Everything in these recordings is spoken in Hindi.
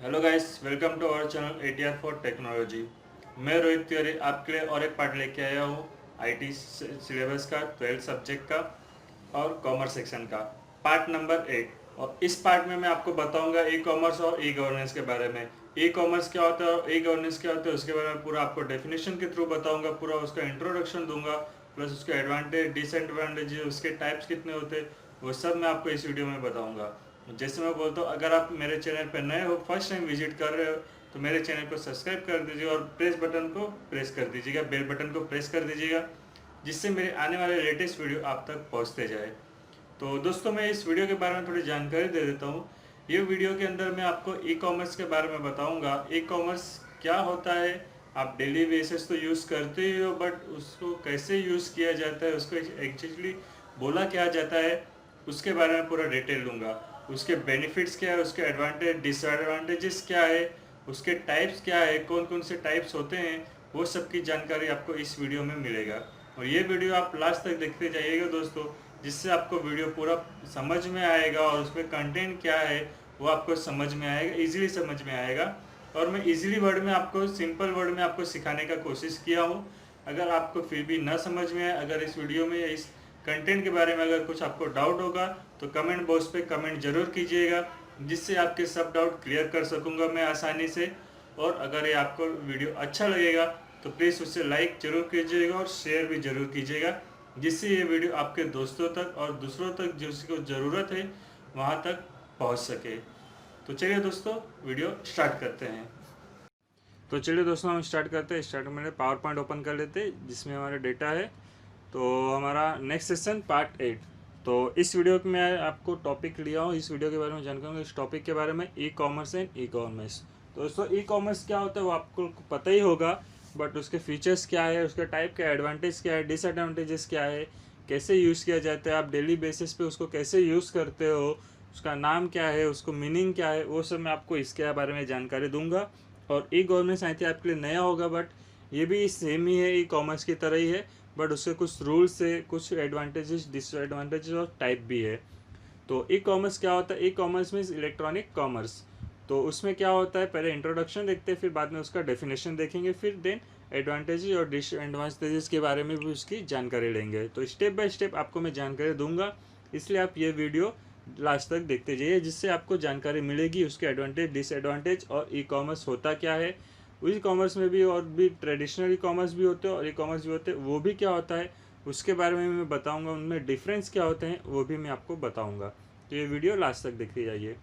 Hello guys, welcome to our channel ATR for technology. मैं रोहित तिवारी आपके लिए और एक पार्ट लेके आया हूँ आईटी सिलेबस का 12th सब्जेक्ट का और कॉमर्स सेक्शन का पार्ट नंबर 8। और इस पार्ट में मैं आपको बताऊंगा ई कॉमर्स और ई गवर्नेंस के बारे में। ई कॉमर्स क्या होता है और ई गवर्नेंस क्या होता है उसके बारे में पूरा आपको डेफिनेशन के थ्रू बताऊंगा, पूरा उसका इंट्रोडक्शन दूंगा, प्लस उसके एडवांटेज डिसएडवांटेज उसके टाइप्स कितने होते हैं वो सब मैं आपको इस वीडियो में बताऊंगा। जैसे मैं बोलता हूँ, अगर आप मेरे चैनल पर नए हो, फर्स्ट टाइम विजिट कर रहे हो, तो मेरे चैनल को सब्सक्राइब कर दीजिएगा और प्रेस बटन को प्रेस कर दीजिएगा, बेल बटन को प्रेस कर दीजिएगा, जिससे मेरे आने वाले लेटेस्ट वीडियो आप तक पहुंचते जाए। तो दोस्तों, मैं इस वीडियो के बारे में थोड़ी जानकारी दे देता हूँ। ये वीडियो के अंदर मैं आपको ई कॉमर्स के बारे में बताऊँगा। ई कॉमर्स क्या होता है, आप डेली बेसिस तो यूज़ करते ही हो, बट उसको कैसे यूज़ किया जाता है, उसको एक्चुअली बोला क्या जाता है, उसके बारे में पूरा डिटेल लूँगा। उसके बेनिफिट्स क्या है, उसके एडवांटेज डिसएडवांटेजेस क्या है, उसके टाइप्स क्या है, कौन कौन से टाइप्स होते हैं, वो सब की जानकारी आपको इस वीडियो में मिलेगा। और ये वीडियो आप लास्ट तक देखते जाइएगा दोस्तों, जिससे आपको वीडियो पूरा समझ में आएगा और उसमें कंटेंट क्या है वो आपको समझ में आएगा, इजीली समझ में आएगा। और मैं इजीली वर्ड में आपको, सिंपल वर्ड में आपको सिखाने का कोशिश किया हूँ। अगर आपको फिर भी ना समझ में आए, अगर इस वीडियो में इस कंटेंट के बारे में अगर कुछ आपको डाउट होगा, तो कमेंट बॉक्स पे कमेंट जरूर कीजिएगा, जिससे आपके सब डाउट क्लियर कर सकूंगा मैं आसानी से। और अगर ये आपको वीडियो अच्छा लगेगा तो प्लीज़ उसे लाइक जरूर कीजिएगा और शेयर भी जरूर कीजिएगा, जिससे ये वीडियो आपके दोस्तों तक और दूसरों तक जिसको ज़रूरत है वहाँ तक पहुँच सके। तो चलिए दोस्तों, वीडियो स्टार्ट करते हैं। तो चलिए दोस्तों, हम स्टार्ट करते हैं। स्टार्ट में पावर पॉइंट ओपन कर लेते हैं जिसमें हमारा डेटा है। तो हमारा नेक्स्ट सेशन पार्ट 8। तो इस वीडियो में मैं आपको टॉपिक लिया हूँ, इस वीडियो के बारे में जानकारी, इस टॉपिक के बारे में e commerce and e governance. तो दोस्तों, ई कॉमर्स क्या होता है वो आपको पता ही होगा, बट उसके फीचर्स क्या है, उसका टाइप क्या है, एडवांटेज क्या है, डिसएडवांटेजेस क्या है, कैसे यूज़ किया जाता है, आप डेली बेसिस पे उसको कैसे यूज़ करते हो, उसका नाम क्या है, उसको मीनिंग क्या है, वो सब मैं आपको इसके बारे में जानकारी दूंगा। और ई गवर्नेंस आई थिंक आपके लिए नया होगा, बट ये भी सेम ही है, ई कॉमर्स की तरह ही है, बट उसके कुछ रूल्स है, कुछ एडवांटेजेस डिसएडवांटेजेस और टाइप भी है। तो ई कॉमर्स क्या होता है? E commerce means electronic commerce. तो उसमें क्या होता है, पहले इंट्रोडक्शन देखते हैं, फिर बाद में उसका डेफिनेशन देखेंगे, फिर देन एडवांटेजेस और डिसएडवांटेजेस के बारे में भी उसकी जानकारी लेंगे। तो स्टेप बाय स्टेप आपको मैं जानकारी दूंगा, इसलिए आप ये वीडियो लास्ट तक देखते जाइए, जिससे आपको जानकारी मिलेगी उसके एडवांटेज डिसएडवांटेज और ई कॉमर्स होता क्या है। ई कॉमर्स में भी और भी ट्रेडिशनल ई कॉमर्स भी होते हैं और ई कॉमर्स भी होते हैं, वो भी क्या होता है उसके बारे में मैं बताऊंगा, उनमें डिफरेंस क्या होते हैं वो भी मैं आपको बताऊंगा। तो ये वीडियो लास्ट तक देखते जाइए।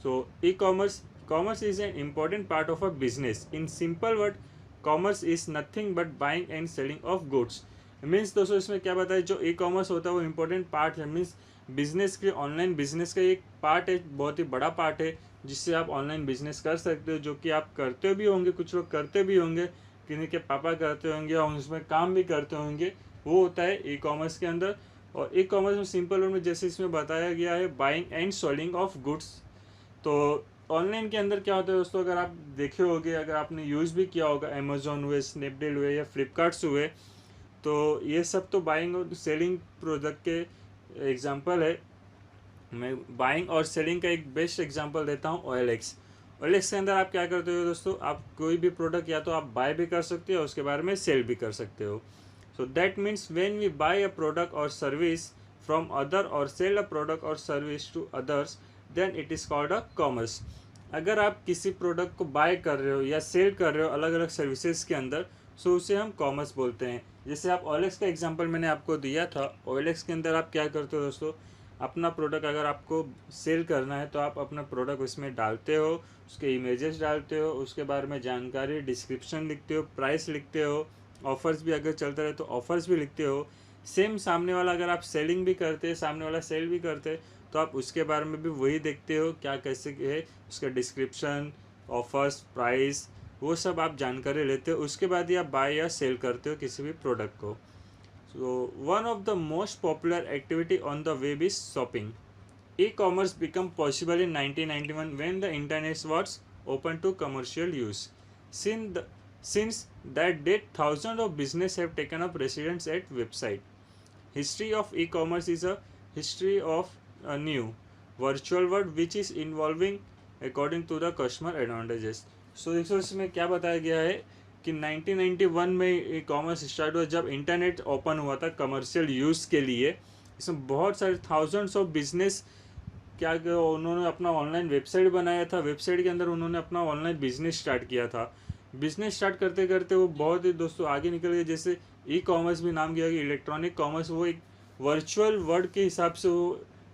So e commerce commerce is an important part of a business. In simple word, commerce is nothing but buying and selling of goods. Means दोस्तों, इसमें क्या बताया, जो ई कॉमर्स होता है वो इम्पोर्टेंट पार्ट है। मीन्स बिजनेस के, ऑनलाइन बिजनेस का एक पार्ट है, बहुत ही बड़ा पार्ट है, जिससे आप ऑनलाइन बिजनेस कर सकते हो, जो कि आप करते भी होंगे, कुछ लोग करते भी होंगे, किन्हीं के पापा करते होंगे और उसमें काम भी करते होंगे, वो होता है ई कॉमर्स के अंदर। और ई कॉमर्स में सिंपल वर्ड में जैसे इसमें बताया गया है, buying and selling of goods. तो ऑनलाइन के अंदर क्या होता है दोस्तों, अगर आप देखे होगे, अगर आपने यूज़ भी किया होगा, अमेजोन हुए, स्नैपडील हुए या फ्लिपकार्ट्स हुए, तो ये सब तो बाइंग और सेलिंग प्रोडक्ट के एग्जांपल है। मैं बाइंग और सेलिंग का एक बेस्ट एग्जांपल देता हूँ, OLX। OLX के अंदर आप क्या करते हो दोस्तों, आप कोई भी प्रोडक्ट या तो आप बाय भी कर सकते हो, उसके बारे में सेल भी कर सकते हो। So that means when we buy a product or service from other or sell a product or service to others, then it is called a commerce. अगर आप किसी प्रोडक्ट को बाय कर रहे हो या सेल कर रहे हो अलग अलग सर्विसेज के अंदर, सो उसे हम कॉमर्स बोलते हैं। जैसे आप OLX का एग्जांपल मैंने आपको दिया था, OLX के अंदर आप क्या करते हो दोस्तों, अपना प्रोडक्ट अगर आपको सेल करना है तो आप अपना प्रोडक्ट उसमें डालते हो, उसके इमेजेस डालते हो, उसके बारे में जानकारी, डिस्क्रिप्शन लिखते हो, प्राइस लिखते हो, ऑफर्स भी अगर चलता रहे तो ऑफर्स भी लिखते हो। सेम सामने वाला, अगर आप सेलिंग भी करते हैं, सामने वाला सेल भी करते हैं, तो आप उसके बारे में भी वही देखते हो, क्या कैसे है, उसका डिस्क्रिप्शन, ऑफर्स, प्राइस, वो सब आप जानकारी लेते हो। उसके बाद ही आप बाय या सेल करते हो किसी भी प्रोडक्ट को। So, one of the most popular activity on the web is shopping. E-commerce became possible in 1991 when the internet was open to commercial use. Since, the, since that date, thousands of businesses have taken up residence at website. History of e-commerce is a history of a new virtual world which is involving according to the customer advantages. So देखो इसमें क्या बताया गया है कि 1991 में ई कॉमर्स स्टार्ट हुआ, जब इंटरनेट ओपन हुआ था कमर्शियल यूज़ के लिए। इसमें बहुत सारे थाउजेंड्स ऑफ बिजनेस क्या किया, उन्होंने अपना ऑनलाइन वेबसाइट बनाया था, वेबसाइट के अंदर उन्होंने अपना ऑनलाइन बिजनेस स्टार्ट किया था। बिजनेस स्टार्ट करते करते वो बहुत ही दोस्तों आगे निकल गए। जैसे ई कॉमर्स भी नाम किया कि इलेक्ट्रॉनिक कॉमर्स, वो एक वर्चुअल वर्ल्ड के हिसाब से वो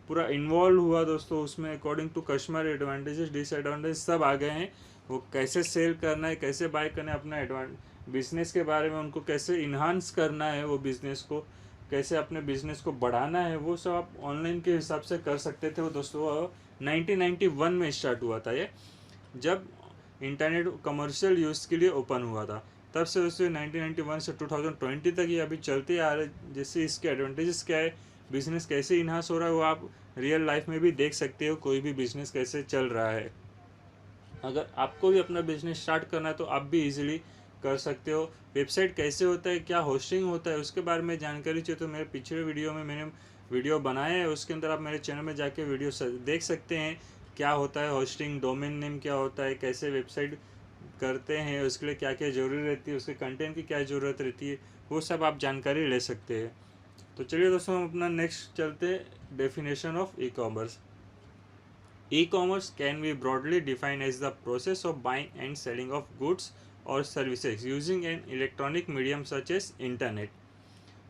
पूरा इन्वॉल्व हुआ दोस्तों उसमें। According to customer advantages disadvantage सब आ गए हैं। वो कैसे सेल करना है, कैसे बाय करना है, अपना बिजनेस के बारे में उनको कैसे इन्हांस करना है, वो बिजनेस को कैसे अपने बिजनेस को बढ़ाना है, वो सब आप ऑनलाइन के हिसाब से कर सकते थे। वो दोस्तों 1991 में स्टार्ट हुआ था ये, जब इंटरनेट कमर्शियल यूज़ के लिए ओपन हुआ था। तब से उसे 1991 से 2020 तक ये अभी चलते आ रहे। जैसे इसके एडवांटेजेस क्या है, बिजनेस कैसे इन्हांस हो रहा है, वो आप रियल लाइफ में भी देख सकते हो, कोई भी बिजनेस कैसे चल रहा है। अगर आपको भी अपना बिजनेस स्टार्ट करना है तो आप भी इजीली कर सकते हो। वेबसाइट कैसे होता है, क्या होस्टिंग होता है, उसके बारे में जानकारी चाहिए तो मेरे पिछले वीडियो में मैंने वीडियो बनाया है, उसके अंदर आप मेरे चैनल में जाके वीडियो देख सकते हैं। क्या होता है होस्टिंग, डोमेन नेम क्या होता है, कैसे वेबसाइट करते हैं, उसके लिए क्या क्या ज़रूरी रहती है, उसके कंटेंट की क्या ज़रूरत रहती है, वो सब आप जानकारी ले सकते हैं। तो चलिए दोस्तों हम अपना नेक्स्ट चलते, definition of e commerce. E-commerce can be broadly defined as the process of buying and selling of goods or services using an electronic medium such as internet.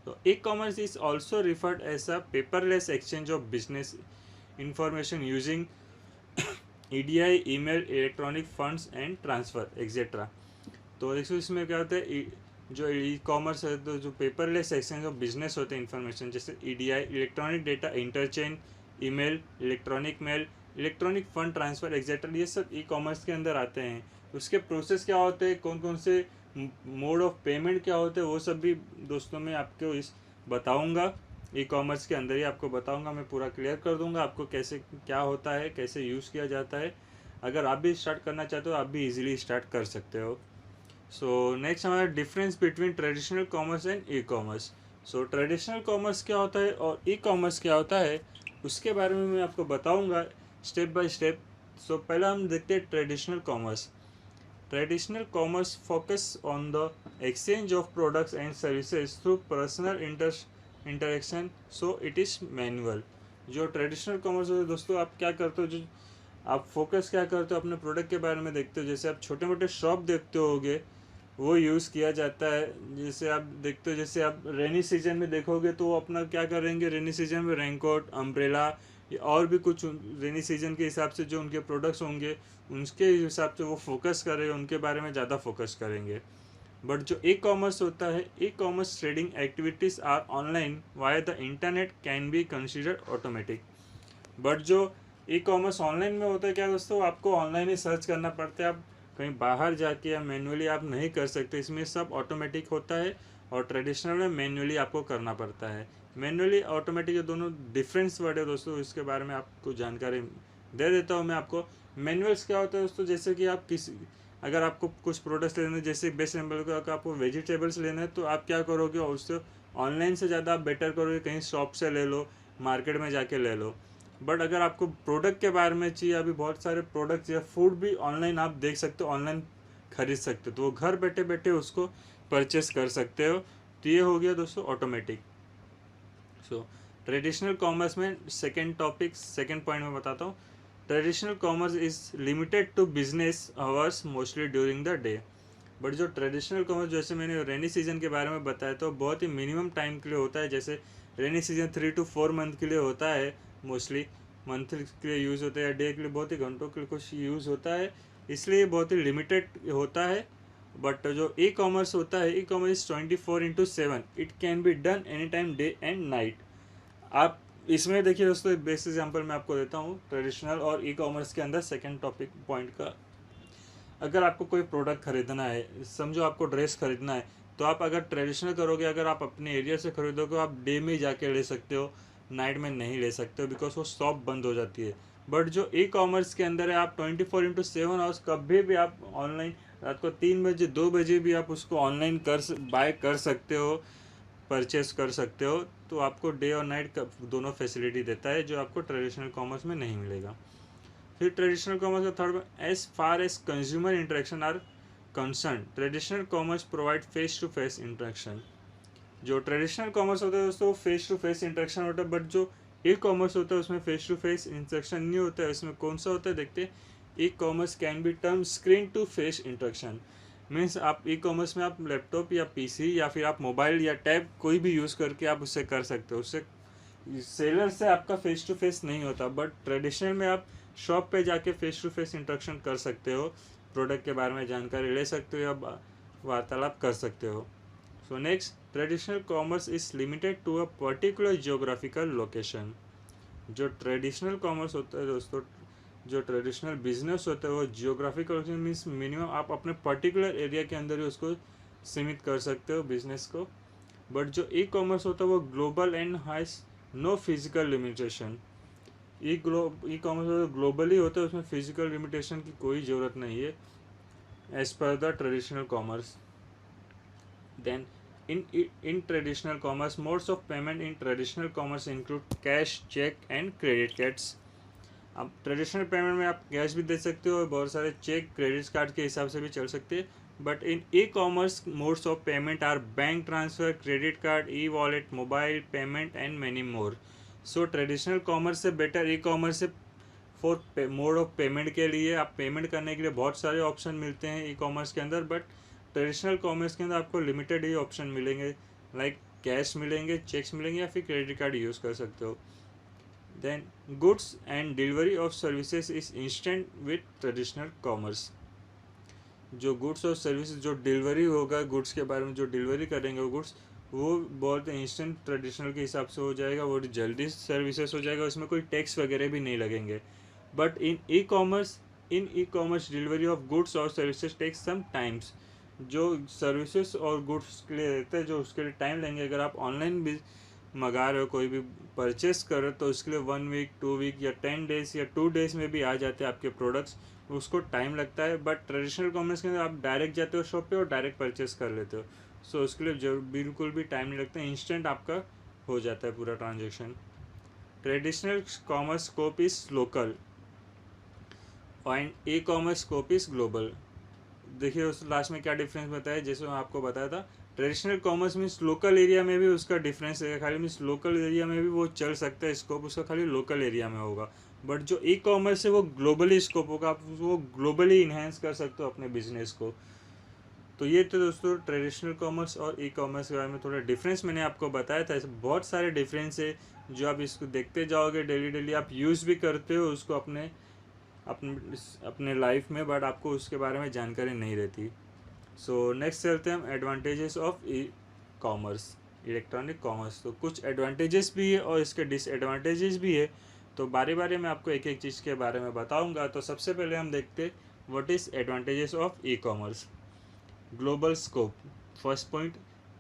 So e-commerce is also referred as a paperless exchange of business information using EDI, email, electronic funds and transfer etc. तो देखो इसमें क्या होता है, जो ई कॉमर्स है तो जो पेपरलेस एक्सचेंज ऑफ बिजनेस होते हैं इन्फॉर्मेशन, जैसे EDI, electronic data interchange, email, electronic mail, electronic fund transfer etcetera, ये सब ई कॉमर्स के अंदर आते हैं। उसके प्रोसेस क्या होते हैं, कौन कौन से मोड ऑफ पेमेंट क्या होते हैं, वो सब भी दोस्तों मैं आपको इस बताऊंगा। ई कॉमर्स के अंदर ही आपको बताऊंगा, मैं पूरा क्लियर कर दूंगा आपको कैसे क्या होता है, कैसे यूज़ किया जाता है। अगर आप भी स्टार्ट करना चाहते हो आप भी इजीली स्टार्ट कर सकते हो। सो नेक्स्ट हमारा difference between traditional commerce and e commerce. So traditional commerce क्या होता है और ई कॉमर्स क्या होता है, उसके बारे में मैं आपको बताऊंगा स्टेप बाय स्टेप। सो पहला हम देखते हैं traditional commerce. Traditional commerce focus on the exchange of products and services through personal interaction, so it is manual. जो ट्रेडिशनल कॉमर्स होता है दोस्तों, आप क्या करते हो, जो आप फोकस क्या करते हो अपने प्रोडक्ट के बारे में देखते हो। जैसे आप छोटे मोटे शॉप देखते होगे वो यूज़ किया जाता है। जैसे आप देखते हो, जैसे आप रेनी सीजन में देखोगे तो वो अपना क्या करेंगे, रेनी सीजन में रेनकोट, अम्ब्रेला और भी कुछ रेनी सीजन के हिसाब से जो उनके प्रोडक्ट्स होंगे उनके हिसाब से वो फोकस करें, उनके बारे में ज़्यादा फोकस करेंगे। बट जो ई कॉमर्स होता है, e commerce trading activities are online via the internet can be considered automatic. But जो ई कॉमर्स ऑनलाइन में होता है क्या दोस्तों, आपको ऑनलाइन ही सर्च करना पड़ता है, आप कहीं बाहर जाके या मैनुअली आप नहीं कर सकते। इसमें सब ऑटोमेटिक होता है और ट्रेडिशनल में मैनुअली आपको करना पड़ता है। मैनुअली ऑटोमेटिक ये दोनों डिफरेंस वर्ड है दोस्तों, इसके बारे में आपको जानकारी दे देता हूँ मैं आपको। मैनुअल्स क्या होता है दोस्तों, जैसे कि आप अगर आपको कुछ प्रोडक्ट्स लेने हैं, जैसे बेस्ट एग्जाम्पल को अगर आपको वेजिटेबल्स लेना है तो आप क्या करोगे, उससे ऑनलाइन से ज़्यादा आप बेटर करोगे कहीं शॉप से ले लो, मार्केट में जाके ले लो। बट अगर आपको प्रोडक्ट के बारे में चाहिए, अभी बहुत सारे प्रोडक्ट्स या फूड भी ऑनलाइन आप देख सकते हो, ऑनलाइन खरीद सकते हो, तो वो घर बैठे बैठे उसको परचेस कर सकते हो। तो ये हो गया दोस्तों ऑटोमेटिक। सो ट्रेडिशनल कॉमर्स में सेकेंड पॉइंट में बताता हूँ। Traditional commerce is limited to business hours mostly during the day. But जो ट्रेडिशनल कॉमर्स, जैसे मैंने रेनी सीजन के बारे में बताया, तो बहुत ही मिनिमम टाइम के लिए होता है। जैसे रेनी सीजन 3 to 4 मंथ के लिए होता है, मोस्टली मंथ के लिए यूज़ होता है, या डे के लिए बहुत ही घंटों के लिए कुछ यूज़ होता है, इसलिए बहुत ही लिमिटेड होता है। बट जो ई कॉमर्स होता है, e commerce 24/7, it can be done any time, day and night. आप इसमें देखिए दोस्तों, बेस्ट एग्जांपल मैं आपको देता हूँ ट्रेडिशनल और ई कॉमर्स के अंदर सेकेंड पॉइंट का। अगर आपको कोई प्रोडक्ट खरीदना है, समझो आपको ड्रेस खरीदना है, तो आप अगर ट्रेडिशनल करोगे, अगर आप अपने एरिया से खरीदोगे, आप डे में जाके ले सकते हो, नाइट में नहीं ले सकते हो, बिकॉज वो शॉप बंद हो जाती है। बट जो ई कॉमर्स के अंदर है, आप 24/7 आवर्स कभी भी आप ऑनलाइन, रात को 3 बजे 2 बजे भी आप उसको ऑनलाइन बाय कर सकते हो, परचेस कर सकते हो। तो आपको डे और नाइट का दोनों फैसिलिटी देता है, जो आपको ट्रेडिशनल कॉमर्स में नहीं मिलेगा। फिर ट्रेडिशनल कॉमर्स का third, as far as consumer interaction are concern traditional commerce provide face to face interaction. जो ट्रेडिशनल कॉमर्स होता है दोस्तों फेस टू फेस इंटरेक्शन होता है, बट जो ई कॉमर्स होता है उसमें फेस टू फेस इंटरेक्शन नहीं होता है। इसमें कौन सा होता है देखते हैं। E commerce can be term screen to face interaction. Means आप ई कॉमर्स में आप लैपटॉप या पीसी या फिर आप मोबाइल या टैब कोई भी यूज़ करके आप उससे कर सकते हो। उससे सेलर से आपका फेस टू फेस नहीं होता, बट ट्रेडिशनल में आप शॉप पे जाके फेस टू फेस इंटरेक्शन कर सकते हो, प्रोडक्ट के बारे में जानकारी ले सकते हो या वार्तालाप कर सकते हो। So next, traditional commerce is limited to a particular geographical location. जो ट्रेडिशनल कॉमर्स होता है दोस्तों, जो ट्रेडिशनल बिजनेस होता है वो जियोग्राफिकल लोकेशन मीन्स मिनिमम आप अपने पर्टिकुलर एरिया के अंदर ही उसको सीमित कर सकते हो बिजनेस को। बट जो ई कॉमर्स होता है वो global and has no physical limitation. E commerce globally होता है, उसमें फिजिकल लिमिटेशन की कोई ज़रूरत नहीं है as per the traditional commerce. Then in traditional commerce, modes of payment in traditional commerce include cash, check and credit cards। अब ट्रेडिशनल पेमेंट में आप कैश भी दे सकते हो, बहुत सारे चेक क्रेडिट कार्ड के हिसाब से भी चल सकते हैं। But in e commerce modes of payment are bank transfer, credit card, e wallet, mobile payment and many more. So traditional commerce से बेटर ई कॉमर्स से फॉर मोड ऑफ पेमेंट के लिए आप पेमेंट करने के लिए बहुत सारे ऑप्शन मिलते हैं ई कॉमर्स के अंदर, बट ट्रेडिशनल कॉमर्स के अंदर आपको लिमिटेड ही ऑप्शन मिलेंगे, लाइक कैश मिलेंगे, चेक्स मिलेंगे या फिर क्रेडिट कार्ड यूज़ कर सकते हो। Then goods and delivery of services is instant with traditional commerce. जो गुड्स और सर्विसेज जो डिलीवरी होगा, गुड्स के बारे में जो डिलीवरी करेंगे वो गुड्स वो बहुत इंस्टेंट ट्रेडिशनल के हिसाब से हो जाएगा, वो जल्दी सर्विसेज हो जाएगा, उसमें कोई टैक्स वगैरह भी नहीं लगेंगे। But in e commerce delivery of goods और सर्विसेज टेक्स सम टाइम्स। जो सर्विसेज और गुड्स के लिए रहते हैं जो उसके लिए टाइम लेंगे, अगर आप ऑनलाइन भी मंगा रहे हो कोई भी परचेस कर रहे हो तो उसके लिए 1 वीक 2 वीक या 10 डेज या 2 डेज में भी आ जाते हैं आपके प्रोडक्ट्स, उसको टाइम लगता है। बट ट्रेडिशनल कॉमर्स के अंदर आप डायरेक्ट जाते हो शॉप पे और डायरेक्ट परचेस कर लेते हो, सो उसके लिए जरूर बिल्कुल भी टाइम नहीं लगता, इंस्टेंट आपका हो जाता है पूरा transaction. Traditional commerce scope is local and e commerce scope is global. देखिए उस लास्ट में क्या डिफरेंस बताया, जैसे मैं आपको बताया था traditional commerce means local area में भी उसका डिफरेंस है, खाली मीन्स लोकल एरिया में भी वो चल सकता है, स्कोप उसका खाली लोकल एरिया में होगा। बट जो ई कॉमर्स है वो ग्लोबली स्कोप होगा, आप वो ग्लोबली इन्हेंस कर सकते हो अपने बिजनेस को। तो ये तो दोस्तों ट्रेडिशनल कॉमर्स और ई कॉमर्स के बारे में थोड़ा डिफरेंस मैंने आपको बताया था। ऐसे बहुत सारे डिफरेंस है जो आप इसको देखते जाओगे, डेली डेली आप यूज़ भी करते हो उसको अपने अपने लाइफ में, बट आपको उसके बारे में जानकारी नहीं रहती। सो नेक्स्ट चलते हैं हम advantages of e commerce, electronic commerce. तो कुछ एडवांटेजेस भी है और इसके डिसएडवांटेजेस भी है, तो बारी बारी में आपको एक एक चीज़ के बारे में बताऊंगा। तो सबसे पहले हम देखते what is advantages of e commerce. Global scope, first point,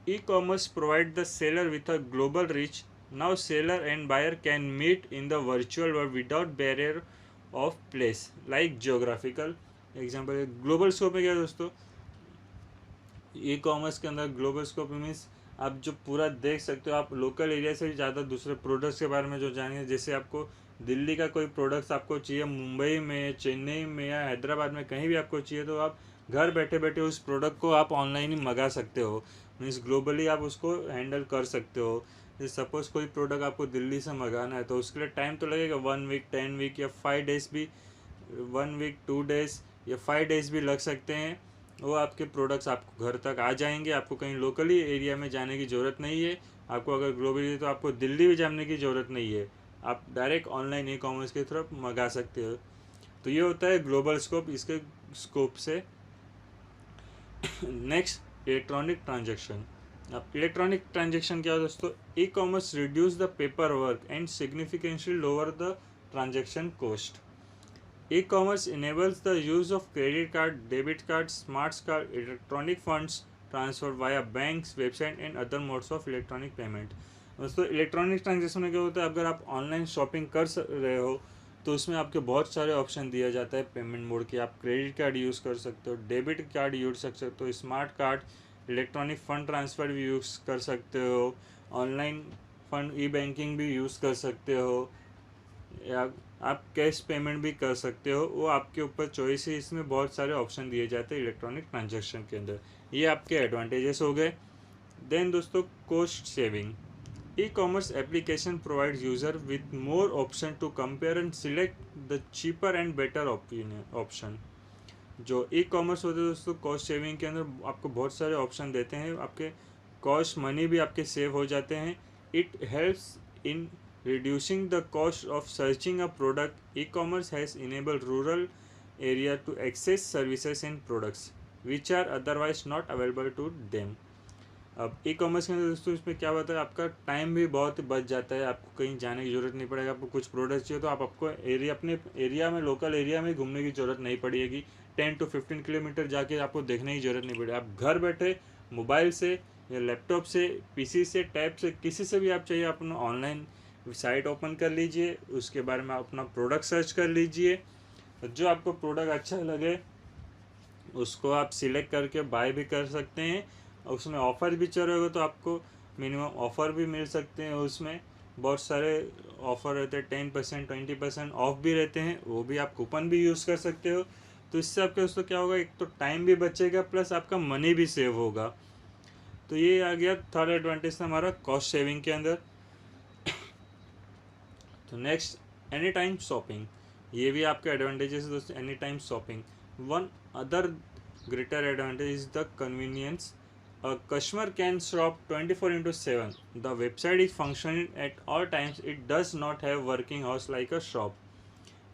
e commerce provide the seller with a global reach. Now seller and buyer can meet in the virtual world without barrier of place like geographical. Example global scope में क्या है दोस्तों, ई कॉमर्स के अंदर ग्लोबल स्कोप मीन्स आप जो पूरा देख सकते हो, आप लोकल एरिया से ज़्यादा दूसरे प्रोडक्ट्स के बारे में जो जानेंगे। जैसे आपको दिल्ली का कोई प्रोडक्ट्स आपको चाहिए, मुंबई में, चेन्नई में या हैदराबाद में कहीं भी आपको चाहिए, तो आप घर बैठे बैठे उस प्रोडक्ट को आप ऑनलाइन ही मंगा सकते हो, मीन्स ग्लोबली आप उसको हैंडल कर सकते हो। जैसे सपोज़ कोई प्रोडक्ट आपको दिल्ली से मंगाना है तो उसके लिए टाइम तो लगेगा 1 वीक 10 वीक या 5 डेज भी, 1 वीक 2 डेज या 5 डेज भी लग सकते हैं। वो आपके प्रोडक्ट्स आपको घर तक आ जाएंगे, आपको कहीं लोकली एरिया में जाने की ज़रूरत नहीं है। आपको अगर ग्लोबली तो आपको दिल्ली भी जाने की ज़रूरत नहीं है, आप डायरेक्ट ऑनलाइन ई कॉमर्स की तरफ मंगा सकते हो। तो ये होता है ग्लोबल स्कोप इसके स्कोप से। Next, electronic transaction. अब इलेक्ट्रॉनिक ट्रांजेक्शन क्या है दोस्तों, e commerce reduce the paper work and significantly lower the transaction cost. E-commerce enables the use of credit card, debit card, smart card, electronic funds transfer via banks, website and other modes of electronic payment। दोस्तों इलेक्ट्रॉनिक ट्रांजेक्शन में क्या होता है, अगर आप ऑनलाइन शॉपिंग कर रहे हो तो उसमें आपके बहुत सारे ऑप्शन दिया जाता है पेमेंट मोड के। आप क्रेडिट कार्ड यूज़ कर सकते हो, डेबिट कार्ड यूज़ कर सकते हो, smart card, electronic fund transfer भी यूज़ कर सकते हो, ऑनलाइन फ़ंड ई बैंकिंग भी यूज़ कर सकते हो, या आप कैश पेमेंट भी कर सकते हो, वो आपके ऊपर चॉइस है। इसमें बहुत सारे ऑप्शन दिए जाते हैं इलेक्ट्रॉनिक ट्रांजैक्शन के अंदर। ये आपके एडवांटेजेस हो गए। देन दोस्तों, cost saving. E-commerce application provides user with more option to compare and select the cheaper and better option। जो ई कॉमर्स होते हैं दोस्तों, कॉस्ट सेविंग के अंदर आपको बहुत सारे ऑप्शन देते हैं, आपके कॉस्ट मनी भी आपके सेव हो जाते हैं। It helps in reducing the cost of searching a product. E commerce has enable rural area to access services and products which are otherwise not available to them. अब ई कॉमर्स के अंदर दोस्तों इसमें क्या होता है, आपका टाइम भी बहुत बच जाता है, आपको कहीं जाने की ज़रूरत नहीं पड़ेगा। आपको कुछ प्रोडक्ट चाहिए तो आपको अपने एरिया में, लोकल एरिया में घूमने की ज़रूरत नहीं पड़ेगी। 10 to 15 किलोमीटर जाके आपको देखने की ज़रूरत नहीं पड़ेगी। आप घर बैठे मोबाइल से या लैपटॉप से, पीसी से, टैब से, किसी से भी आप चाहिए अपना ऑनलाइन साइट ओपन कर लीजिए, उसके बारे में अपना प्रोडक्ट सर्च कर लीजिए, जो आपको प्रोडक्ट अच्छा लगे उसको आप सिलेक्ट करके बाय भी कर सकते हैं। उसमें ऑफ़र भी चल रहे होगा तो आपको मिनिमम ऑफ़र भी मिल सकते हैं। उसमें बहुत सारे ऑफ़र रहते हैं, 10%, 20% ऑफ भी रहते हैं, वो भी आप कूपन भी यूज़ कर सकते हो। तो इससे आपके दोस्तों क्या होगा, एक तो टाइम भी बचेगा प्लस आपका मनी भी सेव होगा। तो ये आ गया थर्ड एडवांटेज था हमारा कॉस्ट सेविंग के अंदर। तो नेक्स्ट, एनी टाइम शॉपिंग। ये भी आपका एडवांटेजेस है दोस्तों, any time shopping. One other greater advantage is the convenience. A customer can shop 24/7. The website is functioning at all times. It does not have working hours like a shop.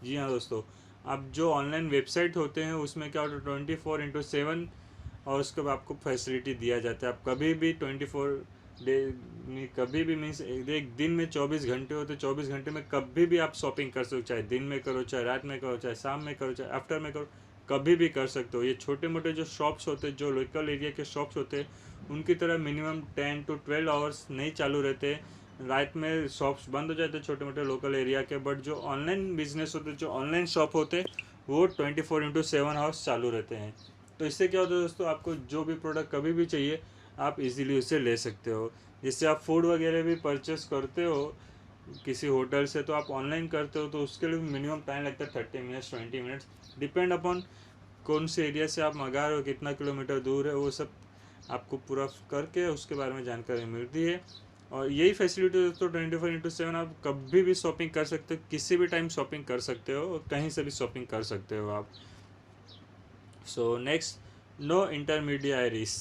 जी हाँ दोस्तों, अब जो ऑनलाइन वेबसाइट होते हैं उसमें क्या होता है, 24/7 और उसके बाद आपको फैसिलिटी दिया जाता है। आप कभी भी 24 डे कभी भी मीन्स एक दिन में 24 घंटे होते, 24 घंटे में कभी भी आप शॉपिंग कर सकते हो। चाहे दिन में करो, चाहे रात में करो, चाहे शाम में करो, चाहे आफ्टर में करो, कभी भी कर सकते हो। ये छोटे मोटे जो शॉप्स होते हैं, जो लोकल एरिया के शॉप्स होते हैं, उनकी तरह मिनिमम 10 to 12 आवर्स नहीं चालू रहते। रात में शॉप्स बंद हो जाते हैं छोटे मोटे लोकल एरिया के। बट जो ऑनलाइन बिजनेस होते हैं, जो ऑनलाइन शॉप होते हैं, वो 24/7 आवर्स चालू रहते हैं। तो इससे क्या होता है दोस्तों, आपको जो भी प्रोडक्ट कभी भी चाहिए आप इजीली उससे ले सकते हो। जिससे आप फूड वगैरह भी परचेस करते हो किसी होटल से, तो आप ऑनलाइन करते हो तो उसके लिए मिनिमम टाइम लगता है 30 मिनट्स, 20 मिनट्स, डिपेंड अपॉन कौन से एरिया से आप मंगा रहे हो, कितना किलोमीटर दूर है, वो सब आपको पूरा करके उसके बारे में जानकारी मिलती है। और यही फैसिलिटी दोस्तों 24/7 आप कभी भी शॉपिंग कर सकते हो, किसी भी टाइम शॉपिंग कर सकते हो, और कहीं से भी शॉपिंग कर सकते हो आप। So next, no intermediaries.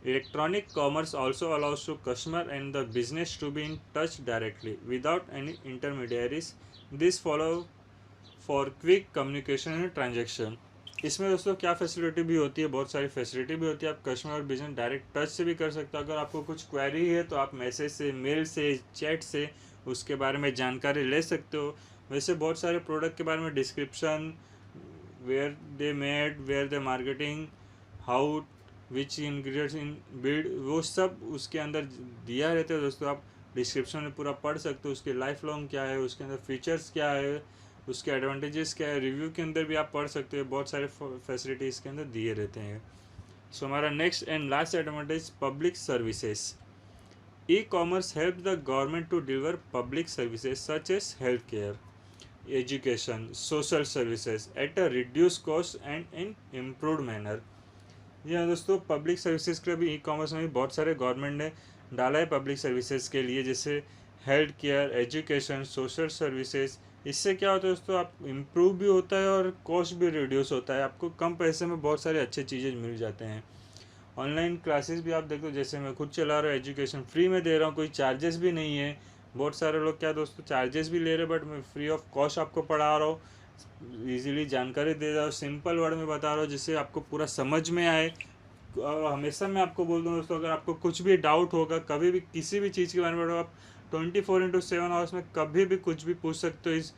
Electronic commerce also allows to customer and the business to be in touch directly without any intermediaries. This follow for quick communication and transaction. इसमें दोस्तों क्या फैसिलिटी भी होती है, बहुत सारी फैसिलिटी भी होती है। आप कस्टमर और बिजनेस डायरेक्ट टच से भी कर सकते हो। अगर आपको कुछ क्वेरी है तो आप मैसेज से, मेल से, चैट से उसके बारे में जानकारी ले सकते हो। वैसे बहुत सारे प्रोडक्ट के बारे में description, where they made, where they marketing, how, which ingredients in build, वो सब उसके अंदर दिया रहता है दोस्तों। आप डिस्क्रिप्शन में पूरा पढ़ सकते हो, उसके लाइफ लॉन्ग क्या है, उसके अंदर फीचर्स क्या है, उसके एडवांटेजेस क्या है, रिव्यू के अंदर भी आप पढ़ सकते हो। बहुत सारे फैसिलिटीज़ के अंदर दिए रहते हैं। सो हमारा next and last advantage, public services. E commerce help the government to deliver public services such as health care, education, social services at a reduce cost and in improved manner. जी हाँ दोस्तों, पब्लिक सर्विसेज के लिए भी ई कॉमर्स में भी बहुत सारे गवर्नमेंट ने डाला है पब्लिक सर्विसेज के लिए, जैसे health care, education, social services. इससे क्या होता है दोस्तों, आप इम्प्रूव भी होता है और कॉस्ट भी रिड्यूस होता है। आपको कम पैसे में बहुत सारे अच्छे चीज़ें मिल जाते हैं। ऑनलाइन क्लासेस भी आप देखो, जैसे मैं खुद चला रहा हूँ, एजुकेशन फ्री में दे रहा हूँ, कोई चार्जेस भी नहीं है। बहुत सारे लोग क्या दोस्तों चार्जेस भी ले रहे, बट मैं फ्री ऑफ कॉस्ट आपको पढ़ा रहा हूँ, ईजिली जानकारी दे रहा हूँ, सिंपल वर्ड में बता रहा हूँ जिससे आपको पूरा समझ में आए। हमेशा मैं आपको बोल दूँ दोस्तों, अगर आपको कुछ भी डाउट होगा, कभी भी किसी भी चीज़ के बारे में, आप 24/7 आवर्स में कभी भी कुछ भी पूछ सकते हो इस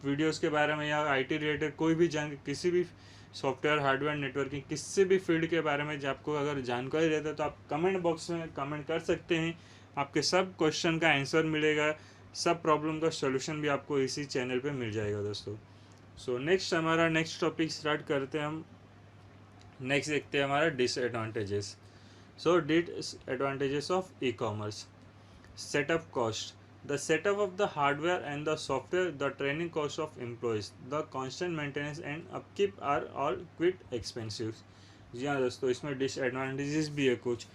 वीडियोस के बारे में, या IT रिलेटेड कोई भी किसी भी सॉफ्टवेयर, हार्डवेयर, नेटवर्किंग, किसी भी फील्ड के बारे में आपको अगर जानकारी रहता है तो आप कमेंट बॉक्स में कमेंट कर सकते हैं। आपके सब क्वेश्चन का आंसर मिलेगा, सब प्रॉब्लम का सोल्यूशन भी आपको इसी चैनल पे मिल जाएगा दोस्तों। सो नेक्स्ट हमारा नेक्स्ट टॉपिक स्टार्ट करते हैं हम। नेक्स्ट देखते हैं हमारा disadvantages. So disadvantages of e commerce. Setup cost. The setup of the hardware and the software, the training cost of employees, the constant maintenance and upkeep are all quite expensive. जी हाँ दोस्तों, इसमें डिसएडवांटेजेस भी है कुछ.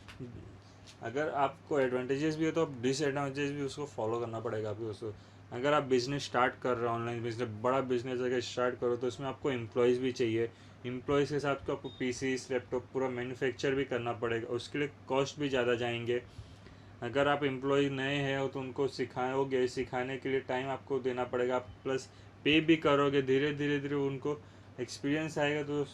अगर आपको एडवांटेजेस भी है तो आप डिसएडवांटेजेस भी उसको फॉलो करना पड़ेगा आपको दोस्तों. अगर आप बिजनेस स्टार्ट कर रहे हो, ऑनलाइन बिजनेस, बड़ा बिजनेस अगर स्टार्ट करो तो उसमें आपको एम्प्लॉयज़ भी चाहिए. एम्प्लॉयज़ के साथ आपको पीसीस, लैपटॉप पूरा मैन्युफैक्चर भी करना पड़ेगा, उसके लिए कॉस्ट भी ज़्यादा जाएंगे. अगर आप एम्प्लॉय नए हैं हो तो उनको सिखाओगे, सिखाने के लिए टाइम आपको देना पड़ेगा, प्लस पे भी करोगे. धीरे धीरे धीरे उनको एक्सपीरियंस आएगा तो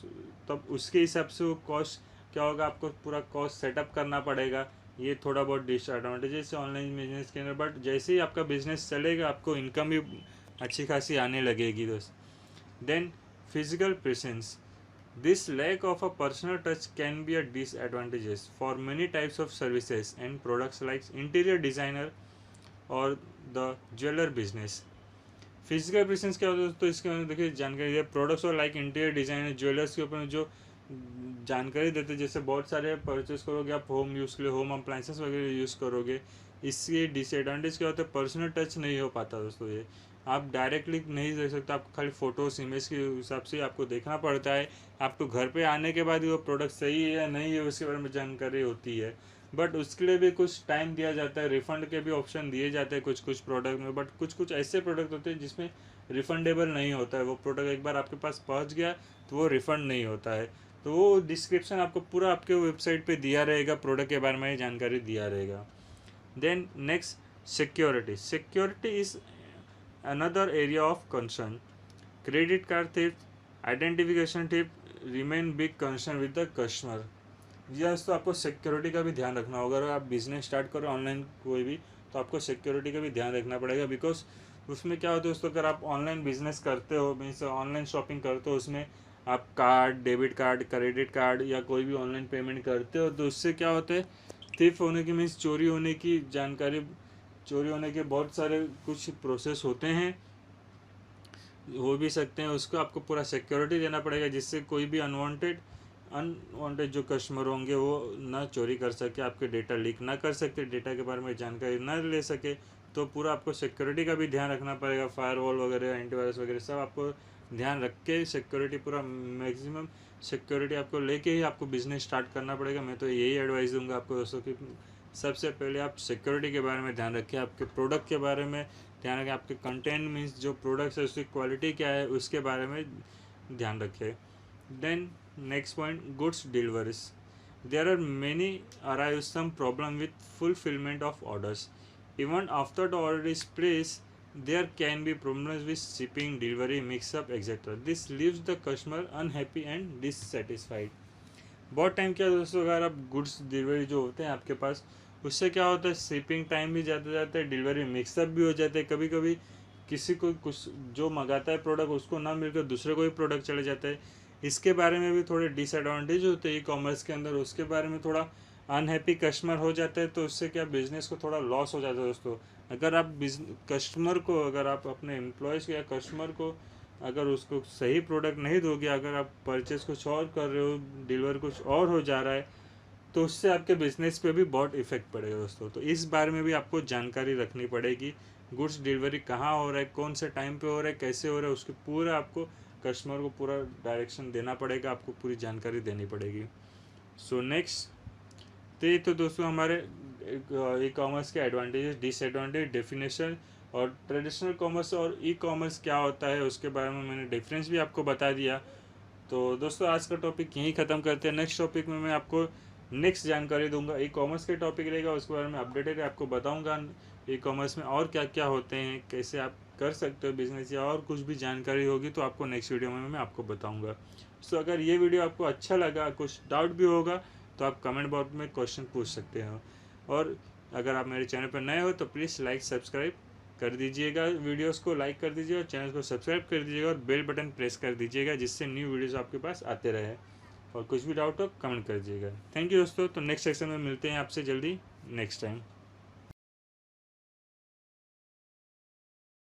तब उसके हिसाब से वो कॉस्ट क्या होगा, आपको पूरा कॉस्ट सेटअप करना पड़ेगा. ये थोड़ा बहुत डिसएडवांटेजेस है ऑनलाइन बिजनेस के अंदर, बट जैसे ही आपका बिजनेस चलेगा आपको इनकम भी अच्छी खासी आने लगेगी दोस्त. Then physical presence. This lack of a personal touch can be a disadvantage for many types of services and products like interior designer or the jeweler business. Physical presence क्या होता है तो इसके अंदर देखिए जानकारी है. प्रोडक्ट्स और लाइक इंटीरियर डिज़ाइनर ज्वेलर्स के ऊपर जो जानकारी देते हैं, जैसे बहुत सारे परचेस करोगे आप होम यूज़ के लिए, होम अप्लाइंसेस वगैरह यूज़ करोगे. इससे डिसएडवांटेज क्या होता है, पर्सनल टच नहीं हो पाता दोस्तों. ये आप डायरेक्टली नहीं देख सकते, आपको खाली फ़ोटोज़ इमेज के हिसाब से आपको देखना पड़ता है. आपको घर पे आने के बाद वो प्रोडक्ट सही है या नहीं है उसके बारे में जानकारी होती है, बट उसके लिए भी कुछ टाइम दिया जाता है. रिफ़ंड के भी ऑप्शन दिए जाते हैं कुछ कुछ प्रोडक्ट में, बट कुछ कुछ ऐसे प्रोडक्ट होते हैं जिसमें रिफ़ंडेबल नहीं होता है. वो प्रोडक्ट एक बार आपके पास पहुंच गया तो वो रिफ़ंड नहीं होता है. तो वो डिस्क्रिप्शन आपको पूरा आपके वेबसाइट पे दिया रहेगा, प्रोडक्ट के बारे में जानकारी दिया रहेगा. Then next, security. Security is another area of concern. Credit card theft, identification theft remain big concern with the customer. Yes, तो आपको सिक्योरिटी का भी ध्यान रखना होगा. अगर आप बिजनेस स्टार्ट करो ऑनलाइन कोई भी, तो आपको सिक्योरिटी का भी ध्यान रखना पड़ेगा. बिकॉज उसमें क्या होता है दोस्तों, अगर आप ऑनलाइन बिजनेस करते हो, मीन्स ऑनलाइन शॉपिंग करते हो, उसमें आप card, debit card, credit card या कोई भी ऑनलाइन पेमेंट करते हो, तो उससे क्या होता है, थिफ होने की मीन्स चोरी होने की जानकारी, चोरी होने के बहुत सारे कुछ प्रोसेस होते हैं, हो भी सकते हैं. उसको आपको पूरा सिक्योरिटी देना पड़ेगा जिससे कोई भी अनवांटेड जो कस्टमर होंगे वो ना चोरी कर सके, आपके डेटा लीक ना कर सकते, डेटा के बारे में जानकारी ना ले सके. तो पूरा आपको सिक्योरिटी का भी ध्यान रखना पड़ेगा. फायरवॉल वगैरह, एंटीवायरस वगैरह सब आपको ध्यान रख के सिक्योरिटी पूरा मैक्सिमम सिक्योरिटी आपको लेके ही आपको बिजनेस स्टार्ट करना पड़ेगा. मैं तो यही एडवाइस दूंगा आपको दोस्तों कि सबसे पहले आप सिक्योरिटी के बारे में ध्यान रखें, आपके प्रोडक्ट के बारे में ध्यान रखें, आपके कंटेंट मीन्स जो प्रोडक्ट्स है उसकी क्वालिटी क्या है उसके बारे में ध्यान रखें. Then next point, goods deliveries. There are many arise some problem with fulfillment of orders. Even after the order is placed, there can be problems with shipping, delivery, mix up, etc. This leaves the customer unhappy and dissatisfied. बहुत टाइम क्या दोस्तों, अगर आप गुड्स डिलीवरी जो होते हैं आपके पास, उससे क्या होता है, शिपिंग टाइम भी ज़्यादा जाता है, डिलीवरी मिक्सअप भी हो जाता है. कभी कभी किसी को कुछ जो मंगाता है प्रोडक्ट उसको ना मिलकर दूसरे को ही प्रोडक्ट चले जाता है. इसके बारे में भी थोड़े डिसएडवांटेज होते हैं ई कॉमर्स के अंदर. उसके बारे में थोड़ा अनहैप्पी कस्टमर हो जाता है, तो उससे क्या बिज़नेस को थोड़ा लॉस हो जाता है दोस्तों. अगर आप कस्टमर को, अगर आप अपने एम्प्लॉयज़ को या कस्टमर को अगर उसको सही प्रोडक्ट नहीं दोगे, अगर आप परचेस कुछ और कर रहे हो, डिलीवर कुछ और हो जा रहा है, तो उससे आपके बिज़नेस पे भी बहुत इफेक्ट पड़ेगा दोस्तों. तो इस बारे में भी आपको जानकारी रखनी पड़ेगी. गुड्स डिलीवरी कहाँ हो रहा है, कौन से टाइम पे हो रहा है, कैसे हो रहा है, उसके पूरा आपको कस्टमर को पूरा डायरेक्शन देना पड़ेगा, आपको पूरी जानकारी देनी पड़ेगी. सो नेक्स्ट, तो ये तो दोस्तों हमारे ई कॉमर्स के एडवांटेजेस, डिसएडवांटेज, डेफिनेशन और ट्रेडिशनल कॉमर्स और ई कॉमर्स क्या होता है उसके बारे में मैंने डिफरेंस भी आपको बता दिया. तो दोस्तों आज का टॉपिक यहीं ख़त्म करते हैं. नेक्स्ट टॉपिक में मैं आपको नेक्स्ट जानकारी दूंगा. ई कॉमर्स के टॉपिक रहेगा, उसके बारे में अपडेटेड आपको बताऊंगा. ई कॉमर्स में और क्या क्या होते हैं, कैसे आप कर सकते हो बिजनेस, या और कुछ भी जानकारी होगी तो आपको नेक्स्ट वीडियो में मैं आपको बताऊंगा. सो अगर ये वीडियो आपको अच्छा लगा, कुछ डाउट भी होगा, तो आप कमेंट बॉक्स में क्वेश्चन पूछ सकते हो. और अगर आप मेरे चैनल पर नए हो तो प्लीज़ लाइक सब्सक्राइब कर दीजिएगा, वीडियोस को लाइक कर दीजिएगा और चैनल को सब्सक्राइब कर दीजिएगा और बेल बटन प्रेस कर दीजिएगा, जिससे न्यू वीडियोस आपके पास आते रहे. और कुछ भी डाउट हो कमेंट कर दीजिएगा. थैंक यू दोस्तों. तो नेक्स्ट सेक्शन में मिलते हैं आपसे जल्दी नेक्स्ट टाइम.